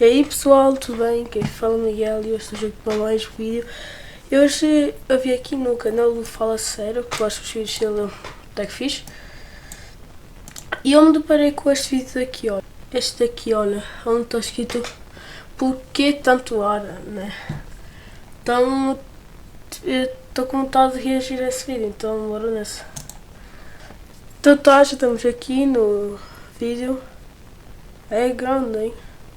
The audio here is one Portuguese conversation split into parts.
E aí pessoal, tudo bem? Quem fala é Miguel e hoje estou aqui para mais um vídeo. E hoje eu vim aqui no canal do Fala Sério, que eu acho que os vídeos dele até que fixe. E eu me deparei com este vídeo daqui, olha. Este daqui, olha, onde está escrito "Porquê tanto ar", né? Então, estou com vontade de reagir a esse vídeo, então bora nessa. Então tá, já estamos aqui no vídeo. É grande, hein?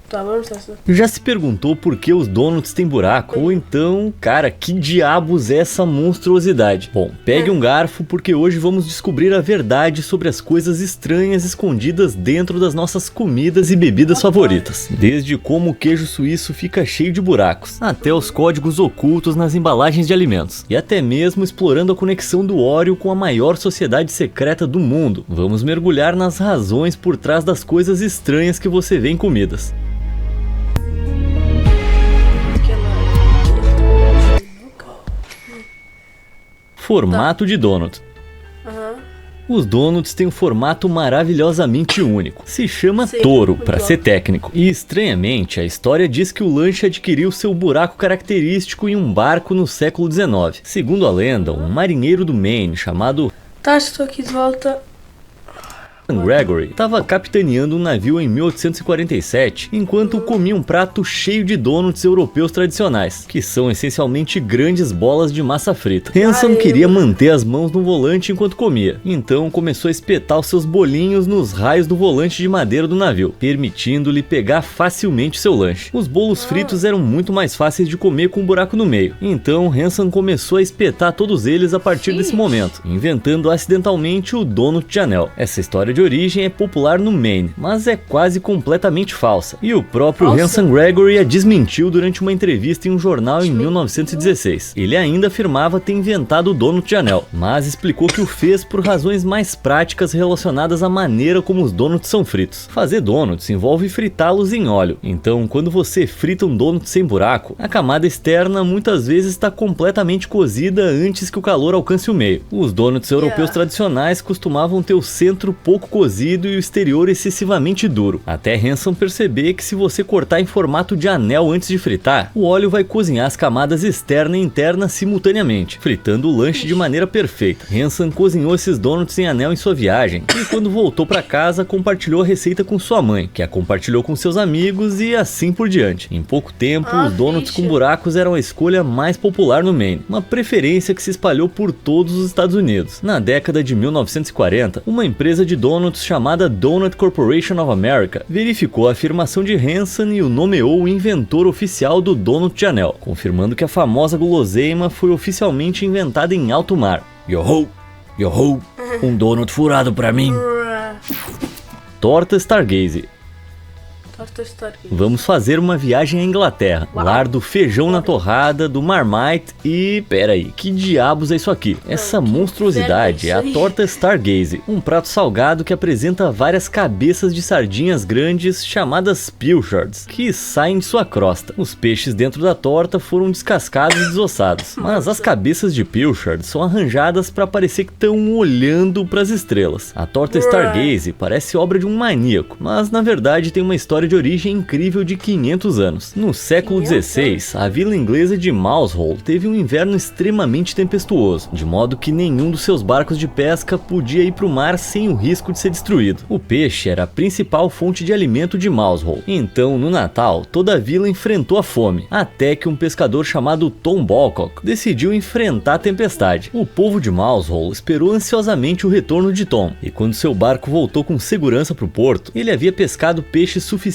Tá, vamos nessa. Já se perguntou por que os donuts têm buraco? Ou então, cara, que diabos é essa monstruosidade? Bom, pegue um garfo porque hoje vamos descobrir a verdade sobre as coisas estranhas escondidas dentro das nossas comidas e bebidas favoritas. Desde como o queijo suíço fica cheio de buracos, até os códigos ocultos nas embalagens de alimentos. E até mesmo explorando a conexão do Oreo com a maior sociedade secreta do mundo. Vamos mergulhar nas razões por trás das coisas estranhas que você vê em comidas. Formato de donut. Os donuts têm um formato maravilhosamente único. Se chama touro, para ser técnico. E estranhamente, a história diz que o lanche adquiriu seu buraco característico em um barco no século XIX. Segundo a lenda, um marinheiro do Maine chamado Tá, estou aqui de volta. Gregory estava capitaneando um navio em 1847 enquanto comia um prato cheio de donuts europeus tradicionais, que são essencialmente grandes bolas de massa frita. Hanson queria manter as mãos no volante enquanto comia, então começou a espetar os seus bolinhos nos raios do volante de madeira do navio, permitindo-lhe pegar facilmente seu lanche. Os bolos fritos eram muito mais fáceis de comer com um buraco no meio, então Hanson começou a espetar todos eles a partir desse momento, inventando acidentalmente o donut de anel. Essa história de origem é popular no Maine, mas é quase completamente falsa. E o próprio Hanson Gregory a desmentiu durante uma entrevista em um jornal em 1916. Ele ainda afirmava ter inventado o donut de anel, mas explicou que o fez por razões mais práticas relacionadas à maneira como os donuts são fritos. Fazer donuts envolve fritá-los em óleo, então quando você frita um donut sem buraco, a camada externa muitas vezes está completamente cozida antes que o calor alcance o meio. Os donuts europeus tradicionais costumavam ter o centro pouco cozido e o exterior excessivamente duro, até Hanson perceber que se você cortar em formato de anel antes de fritar, o óleo vai cozinhar as camadas externa e interna simultaneamente, fritando o lanche de maneira perfeita. Hanson cozinhou esses donuts em anel em sua viagem, e quando voltou para casa compartilhou a receita com sua mãe, que a compartilhou com seus amigos e assim por diante. Em pouco tempo, os donuts com buracos eram a escolha mais popular no Maine, uma preferência que se espalhou por todos os Estados Unidos. Na década de 1940, uma empresa de donuts chamada Donut Corporation of America verificou a afirmação de Hanson e o nomeou o inventor oficial do donut de anel, confirmando que a famosa guloseima foi oficialmente inventada em alto mar. Yo-ho! Yo-ho! Um donut furado pra mim! Torta Stargaze. Vamos fazer uma viagem à Inglaterra, lar do feijão na torrada, do Marmite e... peraí, que diabos é isso aqui? Essa monstruosidade é a torta Stargaze, um prato salgado que apresenta várias cabeças de sardinhas grandes chamadas pilchards, que saem de sua crosta. Os peixes dentro da torta foram descascados e desossados, mas as cabeças de pilchard são arranjadas para parecer que estão olhando para as estrelas. A torta Stargaze parece obra de um maníaco, mas na verdade tem uma história de origem incrível de 500 anos. No século XVI, a vila inglesa de Mousehole teve um inverno extremamente tempestuoso, de modo que nenhum dos seus barcos de pesca podia ir para o mar sem o risco de ser destruído. O peixe era a principal fonte de alimento de Mousehole. Então, no Natal, toda a vila enfrentou a fome, até que um pescador chamado Tom Balcock decidiu enfrentar a tempestade. O povo de Mousehole esperou ansiosamente o retorno de Tom, e quando seu barco voltou com segurança para o porto, ele havia pescado peixes suficientes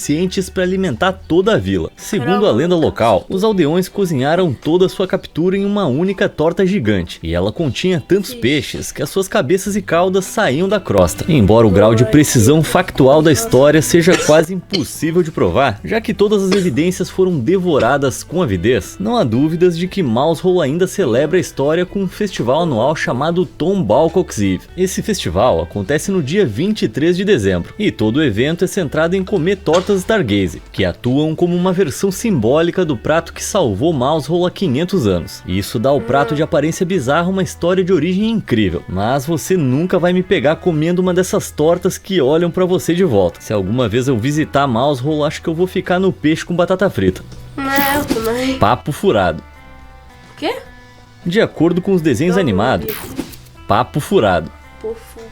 para alimentar toda a vila. Segundo a lenda local, os aldeões cozinharam toda a sua captura em uma única torta gigante, e ela continha tantos peixes que as suas cabeças e caudas saíam da crosta. Embora o grau de precisão factual da história seja quase impossível de provar, já que todas as evidências foram devoradas com avidez, não há dúvidas de que Mousehole ainda celebra a história com um festival anual chamado Tom Balcock's Eve. Esse festival acontece no dia 23 de dezembro, e todo o evento é centrado em comer tortas tortas Stargaze, que atuam como uma versão simbólica do prato que salvou Mousehole há 500 anos. Isso dá ao prato de aparência bizarra uma história de origem incrível, mas você nunca vai me pegar comendo uma dessas tortas que olham pra você de volta. Se alguma vez eu visitar Mousehole, acho que eu vou ficar no peixe com batata frita. Eu também. Papo furado. O quê? De acordo com os desenhos animados, papo furado.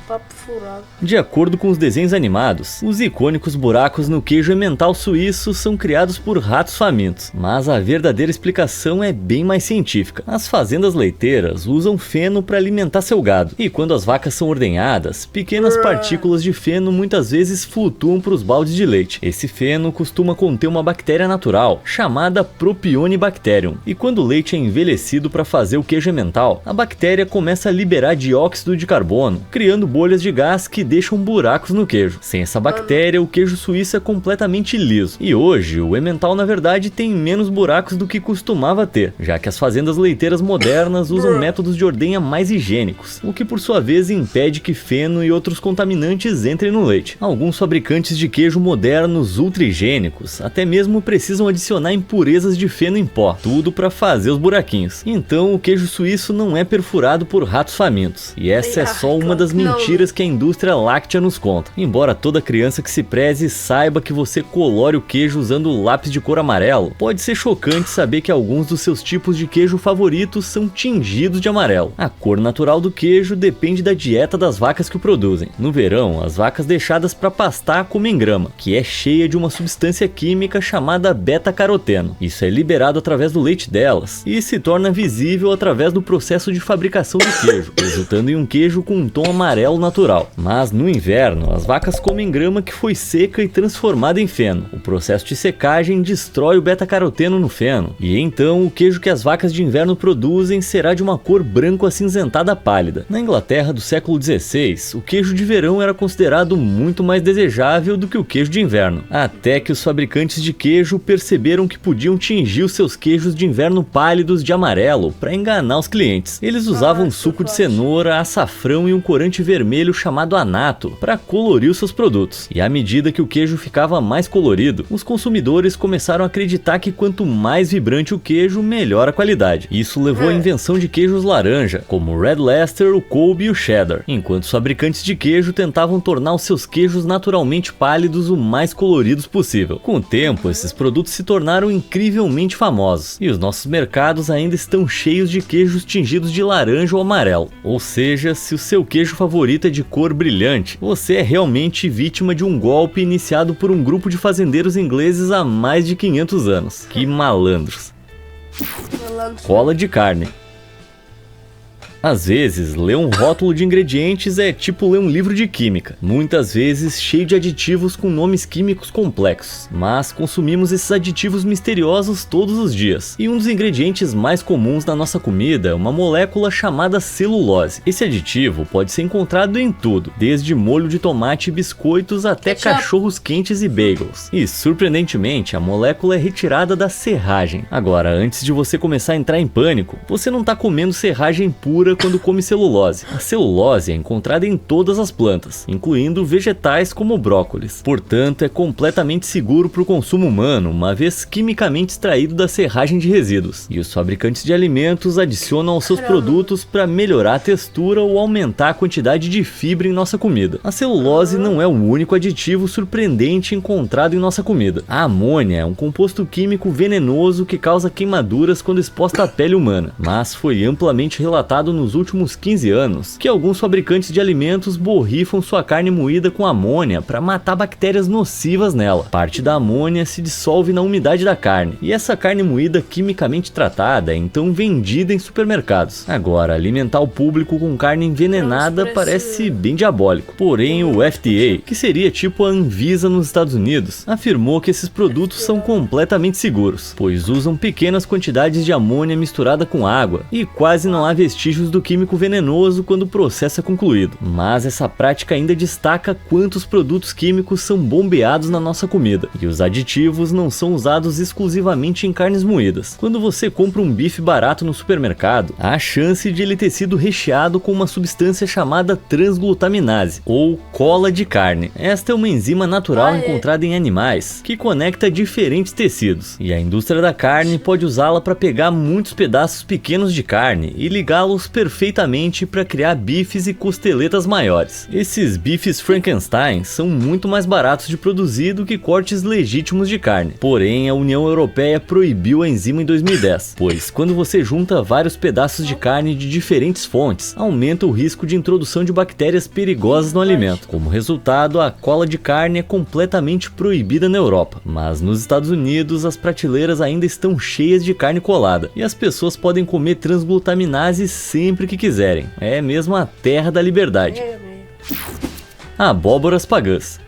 Papo furado. De acordo com os desenhos animados, os icônicos buracos no queijo emmental suíço são criados por ratos famintos, mas a verdadeira explicação é bem mais científica. As fazendas leiteiras usam feno para alimentar seu gado, e quando as vacas são ordenhadas, pequenas partículas de feno muitas vezes flutuam para os baldes de leite. Esse feno costuma conter uma bactéria natural, chamada Propionibacterium, e quando o leite é envelhecido para fazer o queijo emmental, a bactéria começa a liberar dióxido de carbono, criando bolhas de gás que deixam buracos no queijo. Sem essa bactéria, o queijo suíço é completamente liso. E hoje, o emmental na verdade tem menos buracos do que costumava ter, já que as fazendas leiteiras modernas usam métodos de ordenha mais higiênicos, o que por sua vez impede que feno e outros contaminantes entrem no leite. Alguns fabricantes de queijo modernos ultra higiênicos até mesmo precisam adicionar impurezas de feno em pó, tudo para fazer os buraquinhos. Então o queijo suíço não é perfurado por ratos famintos. E essa é só uma das mentiras que a indústria láctea nos conta. Embora toda criança que se preze saiba que você colore o queijo usando lápis de cor amarelo, pode ser chocante saber que alguns dos seus tipos de queijo favoritos são tingidos de amarelo. A cor natural do queijo depende da dieta das vacas que o produzem. No verão, as vacas deixadas para pastar comem grama, que é cheia de uma substância química chamada beta-caroteno. Isso é liberado através do leite delas e se torna visível através do processo de fabricação do queijo, resultando em um queijo com um tom amarelo natural. Mas no inverno, as vacas comem grama que foi seca e transformada em feno. O processo de secagem destrói o beta-caroteno no feno, e então o queijo que as vacas de inverno produzem será de uma cor branco-acinzentada pálida. Na Inglaterra do século XVI, o queijo de verão era considerado muito mais desejável do que o queijo de inverno, até que os fabricantes de queijo perceberam que podiam tingir os seus queijos de inverno pálidos de amarelo para enganar os clientes. Eles usavam suco de cenoura, açafrão e um corante vermelho chamado anato para colorir os seus produtos. E à medida que o queijo ficava mais colorido, os consumidores começaram a acreditar que quanto mais vibrante o queijo, melhor a qualidade. Isso levou à invenção de queijos laranja, como o Red Leicester, o Colby e o Cheddar, enquanto os fabricantes de queijo tentavam tornar os seus queijos naturalmente pálidos o mais coloridos possível. Com o tempo, esses produtos se tornaram incrivelmente famosos, e os nossos mercados ainda estão cheios de queijos tingidos de laranja ou amarelo. Ou seja, se o seu queijo favorito é de cor brilhante, você é realmente vítima de um golpe iniciado por um grupo de fazendeiros ingleses há mais de 500 anos. Que malandros. Cola de carne. Às vezes, ler um rótulo de ingredientes é tipo ler um livro de química, muitas vezes cheio de aditivos com nomes químicos complexos, mas consumimos esses aditivos misteriosos todos os dias. E um dos ingredientes mais comuns na nossa comida é uma molécula chamada celulose. Esse aditivo pode ser encontrado em tudo, desde molho de tomate e biscoitos até cachorros quentes e bagels. E, surpreendentemente, a molécula é retirada da serragem. Agora, antes de você começar a entrar em pânico, você não está comendo serragem pura quando come celulose. A celulose é encontrada em todas as plantas, incluindo vegetais como brócolis. Portanto, é completamente seguro para o consumo humano, uma vez quimicamente extraído da serragem de resíduos. E os fabricantes de alimentos adicionam aos seus produtos para melhorar a textura ou aumentar a quantidade de fibra em nossa comida. A celulose não é o único aditivo surpreendente encontrado em nossa comida. A amônia é um composto químico venenoso que causa queimaduras quando exposta à pele humana, mas foi amplamente relatado nos últimos 15 anos que alguns fabricantes de alimentos borrifam sua carne moída com amônia para matar bactérias nocivas nela. Parte da amônia se dissolve na umidade da carne, e essa carne moída quimicamente tratada é então vendida em supermercados. Agora, alimentar o público com carne envenenada parece bem diabólico. Porém, o FDA, que seria tipo a Anvisa nos Estados Unidos, afirmou que esses produtos são completamente seguros, pois usam pequenas quantidades de amônia misturada com água, e quase não há vestígios despejos do químico venenoso quando o processo é concluído. Mas essa prática ainda destaca quantos produtos químicos são bombeados na nossa comida, e os aditivos não são usados exclusivamente em carnes moídas. Quando você compra um bife barato no supermercado, há a chance de ele ter sido recheado com uma substância chamada transglutaminase, ou cola de carne. Esta é uma enzima natural encontrada em animais, que conecta diferentes tecidos, e a indústria da carne pode usá-la para pegar muitos pedaços pequenos de carne e ligá-los perfeitamente para criar bifes e costeletas maiores. Esses bifes Frankenstein são muito mais baratos de produzir do que cortes legítimos de carne. Porém, a União Europeia proibiu a enzima em 2010, pois quando você junta vários pedaços de carne de diferentes fontes, aumenta o risco de introdução de bactérias perigosas no alimento. Como resultado, a cola de carne é completamente proibida na Europa, mas nos Estados Unidos as prateleiras ainda estão cheias de carne colada, e as pessoas podem comer transglutaminase sempre que quiserem. É mesmo a terra da liberdade. Abóboras pagãs.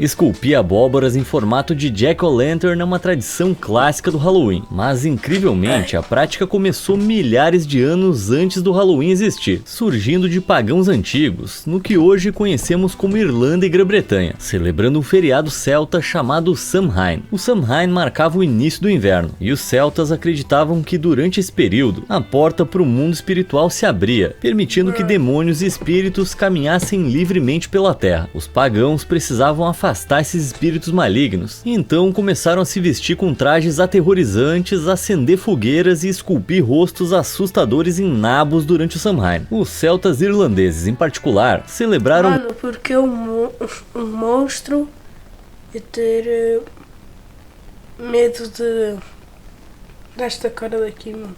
Esculpir abóboras em formato de Jack-o'-lantern é uma tradição clássica do Halloween, mas incrivelmente a prática começou milhares de anos antes do Halloween existir, surgindo de pagãos antigos, no que hoje conhecemos como Irlanda e Grã-Bretanha, celebrando um feriado celta chamado Samhain. O Samhain marcava o início do inverno, e os celtas acreditavam que durante esse período, a porta para o mundo espiritual se abria, permitindo que demônios e espíritos caminhassem livremente pela terra. Os pagãos precisavam afastar esses espíritos malignos, e então começaram a se vestir com trajes aterrorizantes, acender fogueiras e esculpir rostos assustadores em nabos durante o Samhain. Os celtas irlandeses, em particular, celebraram... Mano, porque um monstro ia ter medo desta cara daqui, mano.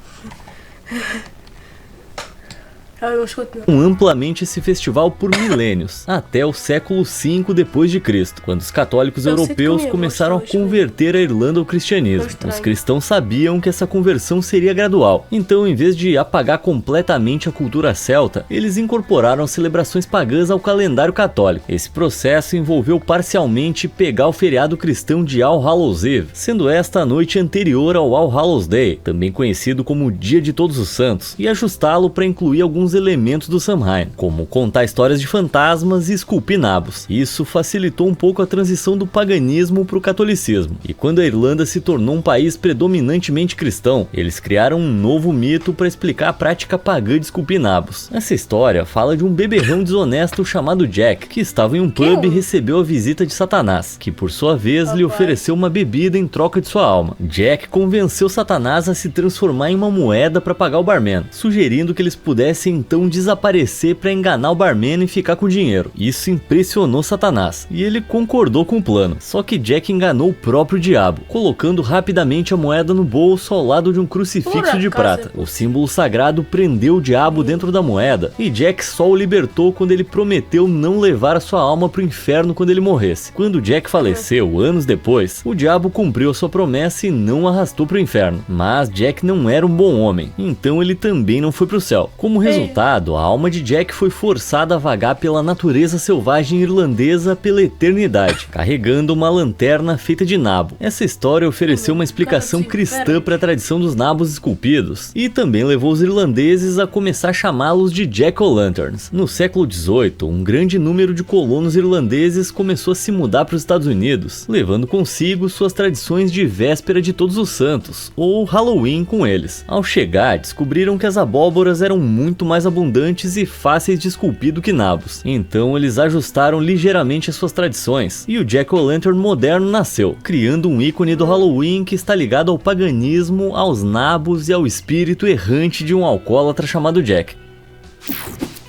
Amplamente esse festival por milênios, até o século V d.C., quando os católicos europeus começaram a converter a Irlanda ao cristianismo. Os cristãos sabiam que essa conversão seria gradual, então em vez de apagar completamente a cultura celta, eles incorporaram celebrações pagãs ao calendário católico. Esse processo envolveu parcialmente pegar o feriado cristão de All Hallows Eve, sendo esta a noite anterior ao All Hallows Day, também conhecido como Dia de Todos os Santos, e ajustá-lo para incluir alguns elementos do Samhain, como contar histórias de fantasmas e esculpir nabos. Isso facilitou um pouco a transição do paganismo para o catolicismo, e quando a Irlanda se tornou um país predominantemente cristão, eles criaram um novo mito para explicar a prática pagã de esculpir nabos. Essa história fala de um beberrão desonesto chamado Jack, que estava em um pub e recebeu a visita de Satanás, que por sua vez lhe ofereceu uma bebida em troca de sua alma. Jack convenceu Satanás a se transformar em uma moeda para pagar o barman, sugerindo que eles pudessem então desaparecer para enganar o barman e ficar com o dinheiro. Isso impressionou Satanás, e ele concordou com o plano. Só que Jack enganou o próprio diabo, colocando rapidamente a moeda no bolso ao lado de um crucifixo de prata. O símbolo sagrado prendeu o diabo dentro da moeda, e Jack só o libertou quando ele prometeu não levar a sua alma para o inferno quando ele morresse. Quando Jack faleceu, anos depois, o diabo cumpriu a sua promessa e não o arrastou para o inferno. Mas Jack não era um bom homem, então ele também não foi para o céu. Como resultado, a alma de Jack foi forçada a vagar pela natureza selvagem irlandesa pela eternidade, carregando uma lanterna feita de nabo. Essa história ofereceu uma explicação cristã para a tradição dos nabos esculpidos, e também levou os irlandeses a começar a chamá-los de Jack-o'-lanterns. No século XVIII, um grande número de colonos irlandeses começou a se mudar para os Estados Unidos, levando consigo suas tradições de véspera de Todos os Santos, ou Halloween com eles. Ao chegar, descobriram que as abóboras eram muito mais abundantes e fáceis de esculpir do que nabos. Então eles ajustaram ligeiramente as suas tradições, e o Jack-o'-lantern moderno nasceu, criando um ícone do Halloween que está ligado ao paganismo, aos nabos e ao espírito errante de um alcoólatra chamado Jack.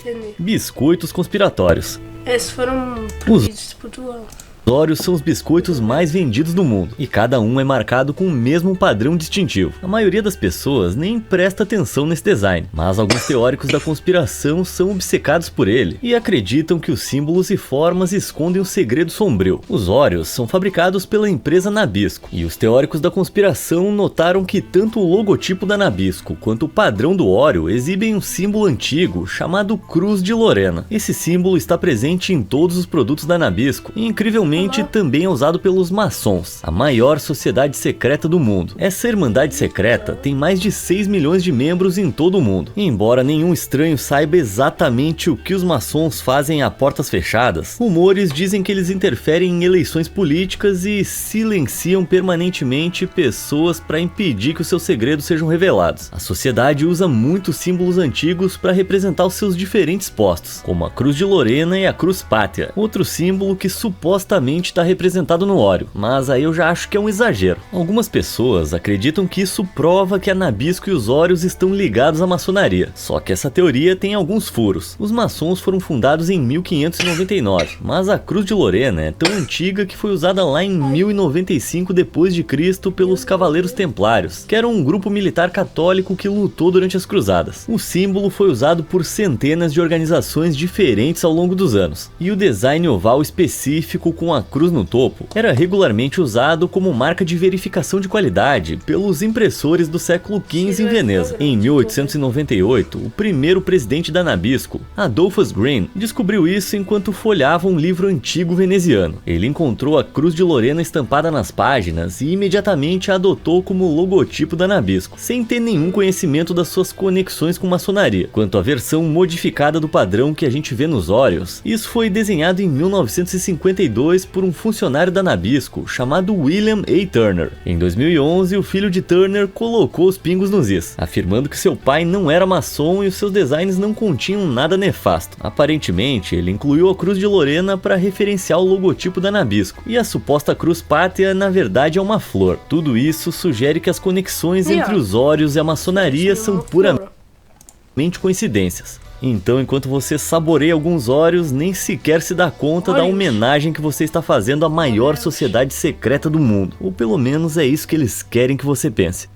Entendi. Biscoitos conspiratórios. Esses foram produzidos de Portugal. Os Oreos são os biscoitos mais vendidos do mundo, e cada um é marcado com o mesmo padrão distintivo. A maioria das pessoas nem presta atenção nesse design, mas alguns teóricos da conspiração são obcecados por ele, e acreditam que os símbolos e formas escondem um segredo sombrio. Os Oreos são fabricados pela empresa Nabisco, e os teóricos da conspiração notaram que tanto o logotipo da Nabisco quanto o padrão do Oreo exibem um símbolo antigo chamado Cruz de Lorena. Esse símbolo está presente em todos os produtos da Nabisco, e incrivelmente atualmente também é usado pelos maçons, a maior sociedade secreta do mundo. Essa irmandade secreta tem mais de 6 milhões de membros em todo o mundo. E embora nenhum estranho saiba exatamente o que os maçons fazem a portas fechadas, rumores dizem que eles interferem em eleições políticas e silenciam permanentemente pessoas para impedir que os seus segredos sejam revelados. A sociedade usa muitos símbolos antigos para representar os seus diferentes postos, como a Cruz de Lorena e a Cruz Pátria, outro símbolo que supostamente está representado no óleo, mas aí eu já acho que é um exagero. Algumas pessoas acreditam que isso prova que a Nabisco e os óleos estão ligados à maçonaria, só que essa teoria tem alguns furos. Os maçons foram fundados em 1599, mas a Cruz de Lorena é tão antiga que foi usada lá em 1095 d.C. pelos Cavaleiros Templários, que eram um grupo militar católico que lutou durante as cruzadas. O símbolo foi usado por centenas de organizações diferentes ao longo dos anos, e o design oval específico com a cruz no topo era regularmente usado como marca de verificação de qualidade pelos impressores do século XV em Veneza. Em 1898, o primeiro presidente da Nabisco, Adolphus Green, descobriu isso enquanto folheava um livro antigo veneziano. Ele encontrou a Cruz de Lorena estampada nas páginas e imediatamente a adotou como logotipo da Nabisco, sem ter nenhum conhecimento das suas conexões com maçonaria. Quanto à versão modificada do padrão que a gente vê nos óleos, isso foi desenhado em 1952 por um funcionário da Nabisco chamado William A. Turner. Em 2011, o filho de Turner colocou os pingos nos is, afirmando que seu pai não era maçom e os seus designs não continham nada nefasto. Aparentemente, ele incluiu a Cruz de Lorena para referenciar o logotipo da Nabisco, e a suposta Cruz Pátria na verdade é uma flor. Tudo isso sugere que as conexões entre os óleos e a maçonaria são puramente coincidências. Então, enquanto você saboreia alguns óleos, nem sequer se dá conta da homenagem que você está fazendo à maior sociedade secreta do mundo. Ou pelo menos é isso que eles querem que você pense.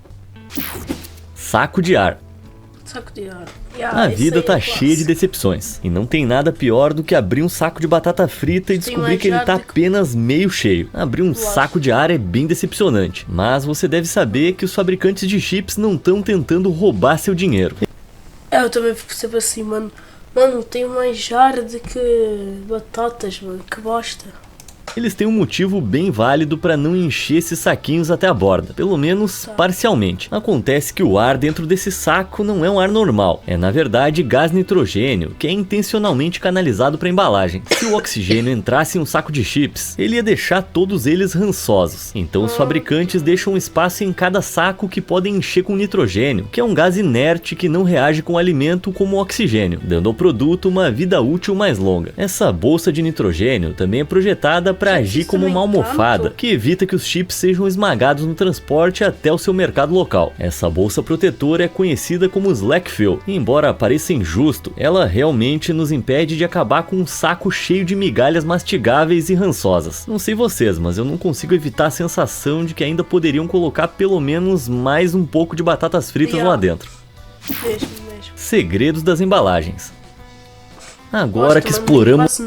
Saco de ar. Saco de ar. A vida tá cheia de decepções, e não tem nada pior do que abrir um saco de batata frita e descobrir que ele tá apenas meio cheio. Abrir um saco de ar é bem decepcionante, mas você deve saber que os fabricantes de chips não estão tentando roubar seu dinheiro. Eu também fico sempre assim, mano. Mano, tem mais jarra do que batatas, mano. Que bosta. Eles têm um motivo bem válido para não encher esses saquinhos até a borda, pelo menos parcialmente. Acontece que o ar dentro desse saco não é um ar normal, é na verdade gás nitrogênio, que é intencionalmente canalizado para embalagem. Se o oxigênio entrasse em um saco de chips, ele ia deixar todos eles rançosos. Então os fabricantes deixam um espaço em cada saco que podem encher com nitrogênio, que é um gás inerte que não reage com o alimento como o oxigênio, dando ao produto uma vida útil mais longa. Essa bolsa de nitrogênio também é projetada para agir como uma almofada, que evita que os chips sejam esmagados no transporte até o seu mercado local. Essa bolsa protetora é conhecida como Slack Fill, e embora pareça injusto, ela realmente nos impede de acabar com um saco cheio de migalhas mastigáveis e rançosas. Não sei vocês, mas eu não consigo evitar a sensação de que ainda poderiam colocar pelo menos mais um pouco de batatas fritas lá dentro. Mesmo. Segredos das embalagens. Agora que exploramos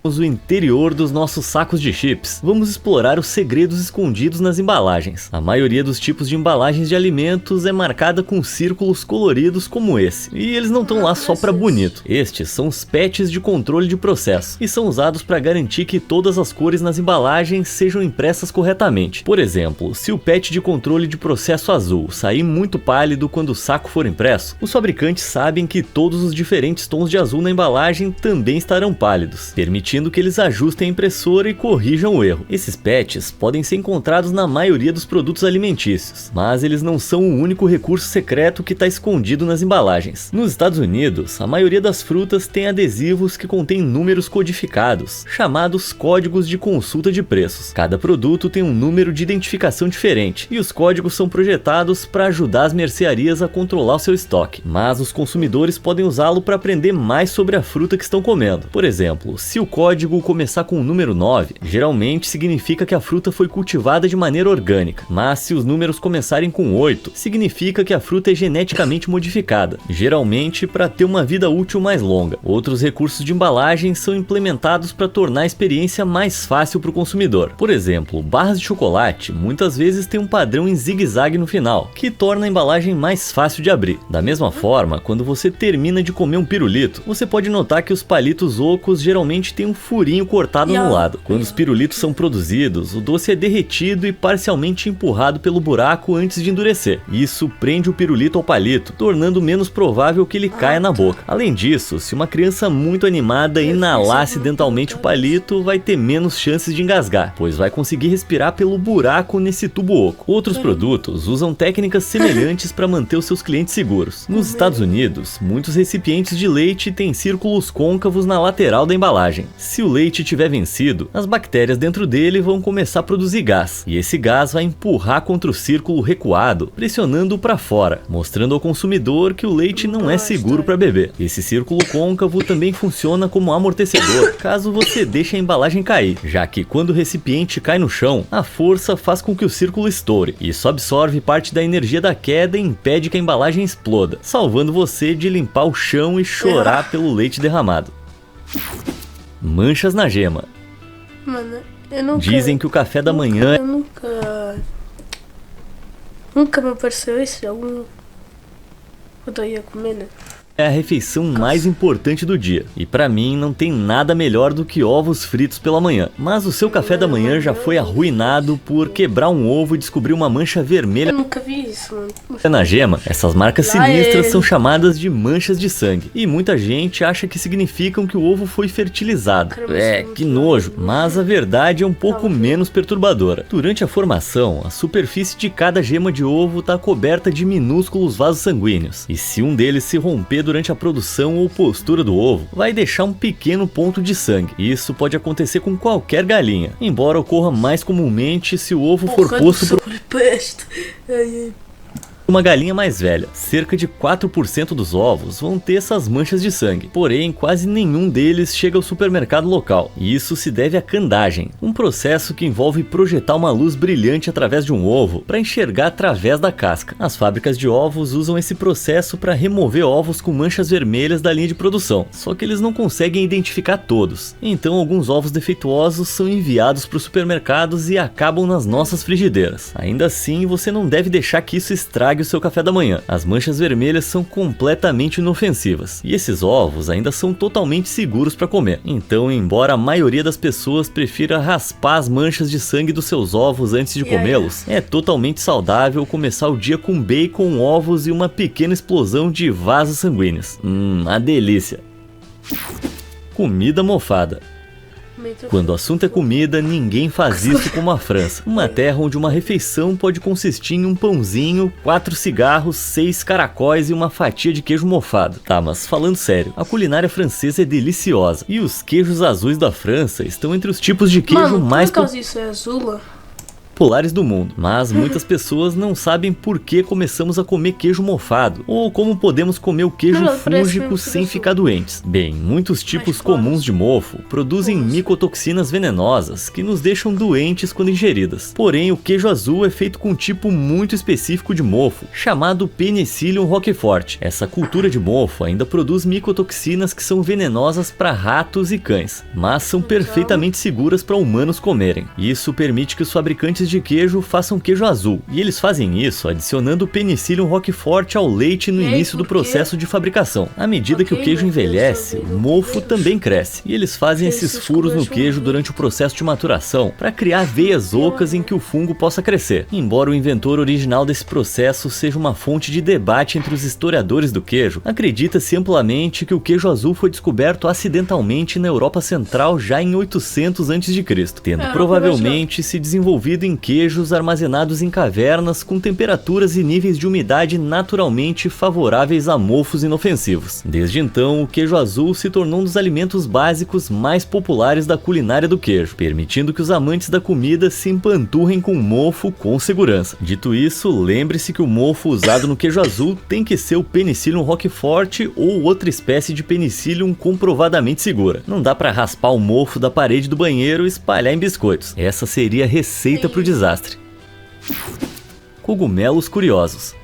o interior dos nossos sacos de chips, vamos explorar os segredos escondidos nas embalagens. A maioria dos tipos de embalagens de alimentos é marcada com círculos coloridos como esse, e eles não estão lá só para bonito. Estes são os patches de controle de processo, e são usados para garantir que todas as cores nas embalagens sejam impressas corretamente. Por exemplo, se o patch de controle de processo azul sair muito pálido quando o saco for impresso, os fabricantes sabem que todos os diferentes tons de azul na embalagem também estarão pálidos, permitindo que eles ajustem a impressora e corrijam o erro. Esses patches podem ser encontrados na maioria dos produtos alimentícios, mas eles não são o único recurso secreto que está escondido nas embalagens. Nos Estados Unidos, a maioria das frutas tem adesivos que contêm números codificados, chamados códigos de consulta de preços. Cada produto tem um número de identificação diferente, e os códigos são projetados para ajudar as mercearias a controlar o seu estoque, mas os consumidores podem usá-lo para aprender mais sobre a fruta que estão comendo. Por exemplo, se o código começar com o número 9, geralmente significa que a fruta foi cultivada de maneira orgânica, mas se os números começarem com 8, significa que a fruta é geneticamente modificada, geralmente para ter uma vida útil mais longa. Outros recursos de embalagem são implementados para tornar a experiência mais fácil para o consumidor. Por exemplo, barras de chocolate muitas vezes têm um padrão em zigue-zague no final, que torna a embalagem mais fácil de abrir. Da mesma forma, quando você termina de comer um pirulito, você pode notar que os palitos ocos geralmente têm um um furinho cortado no lado. Quando os pirulitos são produzidos, o doce é derretido e parcialmente empurrado pelo buraco antes de endurecer. Isso prende o pirulito ao palito, tornando menos provável que ele caia na boca. Além disso, se uma criança muito animada inalar acidentalmente o palito, vai ter menos chances de engasgar, pois vai conseguir respirar pelo buraco nesse tubo oco. Outros produtos usam técnicas semelhantes para manter os seus clientes seguros. Nos Estados Unidos, muitos recipientes de leite têm círculos côncavos na lateral da embalagem. Se o leite tiver vencido, as bactérias dentro dele vão começar a produzir gás, e esse gás vai empurrar contra o círculo recuado, pressionando-o para fora, mostrando ao consumidor que o leite não é seguro para beber. Esse círculo côncavo também funciona como amortecedor, caso você deixe a embalagem cair, já que quando o recipiente cai no chão, a força faz com que o círculo estoure. Isso absorve parte da energia da queda e impede que a embalagem exploda, salvando você de limpar o chão e chorar pelo leite derramado. Manchas na gema. Mano, eu nunca... Dizem que o café da manhã... Eu nunca me apareceu isso. Quando eu ia comer, né? É a refeição mais importante do dia, e pra mim não tem nada melhor do que ovos fritos pela manhã. Mas o seu café da manhã já foi arruinado por quebrar um ovo e descobrir uma mancha vermelha. Eu nunca vi isso, mano. Na gema, essas marcas sinistras são chamadas de manchas de sangue, e muita gente acha que significam que o ovo foi fertilizado. Que nojo, mas a verdade é um pouco menos perturbadora. Durante a formação, a superfície de cada gema de ovo está coberta de minúsculos vasos sanguíneos, e se um deles se romper durante a produção ou postura do ovo, vai deixar um pequeno ponto de sangue. Isso pode acontecer com qualquer galinha, embora ocorra mais comumente se o ovo for posto por uma galinha mais velha. Cerca de 4% dos ovos vão ter essas manchas de sangue, porém quase nenhum deles chega ao supermercado local, e isso se deve à candagem, um processo que envolve projetar uma luz brilhante através de um ovo para enxergar através da casca. As fábricas de ovos usam esse processo para remover ovos com manchas vermelhas da linha de produção, só que eles não conseguem identificar todos, então alguns ovos defeituosos são enviados para os supermercados e acabam nas nossas frigideiras. Ainda assim, você não deve deixar que isso estrague o seu café da manhã. As manchas vermelhas são completamente inofensivas, e esses ovos ainda são totalmente seguros para comer. Então, embora a maioria das pessoas prefira raspar as manchas de sangue dos seus ovos antes de comê-los, é totalmente saudável começar o dia com bacon, ovos e uma pequena explosão de vasos sanguíneos. A delícia! Comida mofada. Quando o assunto é comida, ninguém faz isso como a França, uma terra onde uma refeição pode consistir em um pãozinho, 4 cigarros, 6 caracóis e uma fatia de queijo mofado. Tá, mas falando sério, a culinária francesa é deliciosa, e os queijos azuis da França estão entre os tipos de queijo mais isso é azul? populares do mundo, mas muitas pessoas não sabem por que começamos a comer queijo mofado, ou como podemos comer o queijo fúngico sem ficar doentes. Bem, muitos tipos comuns de mofo produzem micotoxinas venenosas que nos deixam doentes quando ingeridas. Porém, o queijo azul é feito com um tipo muito específico de mofo, chamado Penicillium roquefort. Essa cultura de mofo ainda produz micotoxinas que são venenosas para ratos e cães, mas são perfeitamente seguras para humanos comerem. Isso permite que os fabricantes de queijo façam queijo azul, e eles fazem isso adicionando o Penicillium roquefort ao leite no início do processo de fabricação. À medida que o queijo envelhece, o mofo também cresce, e eles fazem esses furos no queijo durante o processo de maturação para criar veias ocas em que o fungo possa crescer. Embora o inventor original desse processo seja uma fonte de debate entre os historiadores do queijo, acredita-se amplamente que o queijo azul foi descoberto acidentalmente na Europa Central já em 800 a.C., tendo provavelmente se desenvolvido em queijos armazenados em cavernas com temperaturas e níveis de umidade naturalmente favoráveis a mofos inofensivos. Desde então, o queijo azul se tornou um dos alimentos básicos mais populares da culinária do queijo, permitindo que os amantes da comida se empanturrem com mofo com segurança. Dito isso, lembre-se que o mofo usado no queijo azul tem que ser o Penicillium roquefort ou outra espécie de Penicillium comprovadamente segura. Não dá para raspar o mofo da parede do banheiro e espalhar em biscoitos. Essa seria a receita para o desastre. Cogumelos curiosos.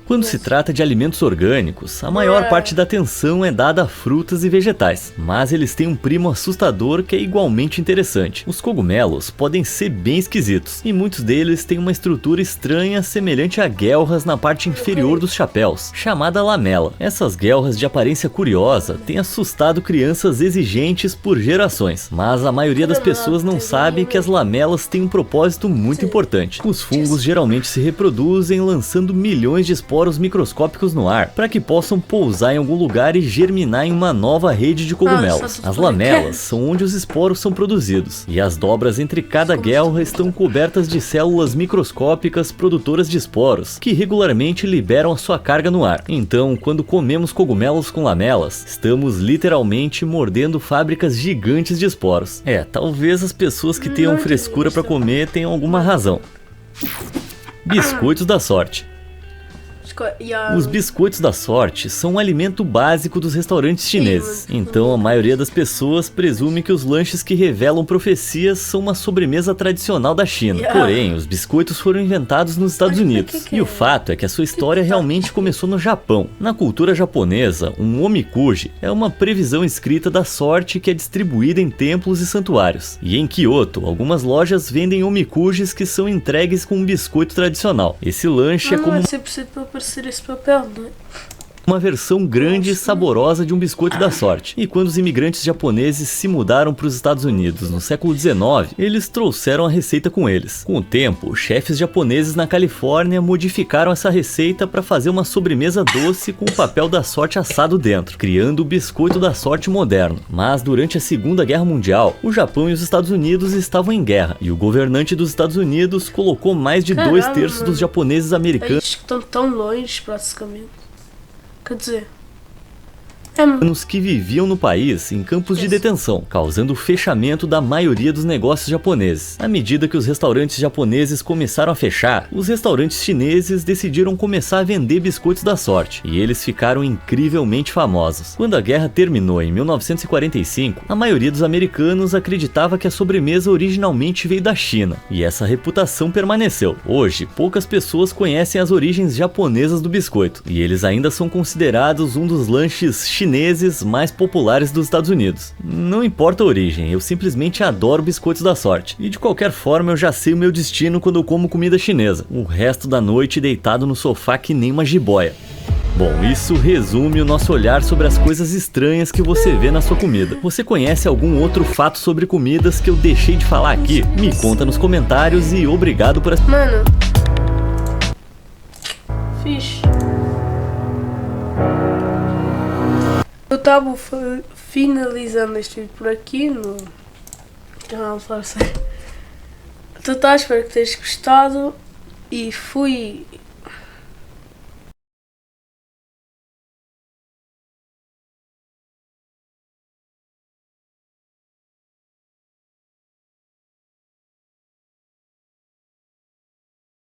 Quando se trata de alimentos orgânicos, a maior parte da atenção é dada a frutas e vegetais, mas eles têm um primo assustador que é igualmente interessante. Os cogumelos podem ser bem esquisitos, e muitos deles têm uma estrutura estranha semelhante a guelras na parte inferior dos chapéus, chamada lamela. Essas guelras de aparência curiosa têm assustado crianças exigentes por gerações, mas a maioria das pessoas não sabe que as lamelas têm um propósito muito importante. Os fungos geralmente se reproduzem lançando milhões de esporos microscópicos no ar, para que possam pousar em algum lugar e germinar em uma nova rede de cogumelos. As lamelas são onde os esporos são produzidos, e as dobras entre cada guelra estão cobertas de células microscópicas produtoras de esporos, que regularmente liberam a sua carga no ar. Então, quando comemos cogumelos com lamelas, estamos literalmente mordendo fábricas gigantes de esporos. Talvez as pessoas que tenham frescura para comer tenham alguma razão. Biscoitos da sorte. Os biscoitos da sorte são um alimento básico dos restaurantes chineses, então a maioria das pessoas presume que os lanches que revelam profecias são uma sobremesa tradicional da China. Porém, os biscoitos foram inventados nos Estados Unidos, e o fato é que a sua história realmente começou no Japão. Na cultura japonesa, um omikuji é uma previsão escrita da sorte que é distribuída em templos e santuários. E em Kyoto, algumas lojas vendem omikujis que são entregues com um biscoito tradicional. Esse lanche é como esse papel, não é? Uma versão grande e saborosa de um biscoito da sorte. E quando os imigrantes japoneses se mudaram para os Estados Unidos no século XIX, eles trouxeram a receita com eles. Com o tempo, chefes japoneses na Califórnia modificaram essa receita para fazer uma sobremesa doce com o papel da sorte assado dentro, criando o biscoito da sorte moderno. Mas durante a Segunda Guerra Mundial, o Japão e os Estados Unidos estavam em guerra, e o governante dos Estados Unidos colocou mais de 2/3 dos japoneses americanos Eles estão tão longe, praticamente. Quer dizer, que viviam no país em campos de detenção, causando o fechamento da maioria dos negócios japoneses. À medida que os restaurantes japoneses começaram a fechar, os restaurantes chineses decidiram começar a vender biscoitos da sorte, e eles ficaram incrivelmente famosos. Quando a guerra terminou em 1945, a maioria dos americanos acreditava que a sobremesa originalmente veio da China, e essa reputação permaneceu. Hoje, poucas pessoas conhecem as origens japonesas do biscoito, e eles ainda são considerados um dos lanches chineses mais populares dos Estados Unidos. Não importa a origem, eu simplesmente adoro biscoitos da sorte. E de qualquer forma eu já sei o meu destino quando eu como comida chinesa. O resto da noite deitado no sofá que nem uma jiboia. Bom, isso resume o nosso olhar sobre as coisas estranhas que você vê na sua comida. Você conhece algum outro fato sobre comidas que eu deixei de falar aqui? Me conta nos comentários e obrigado por... Mano, fixe. Eu estava finalizando este vídeo por aqui no canal Falar Sério. Então espero que tenhas gostado e fui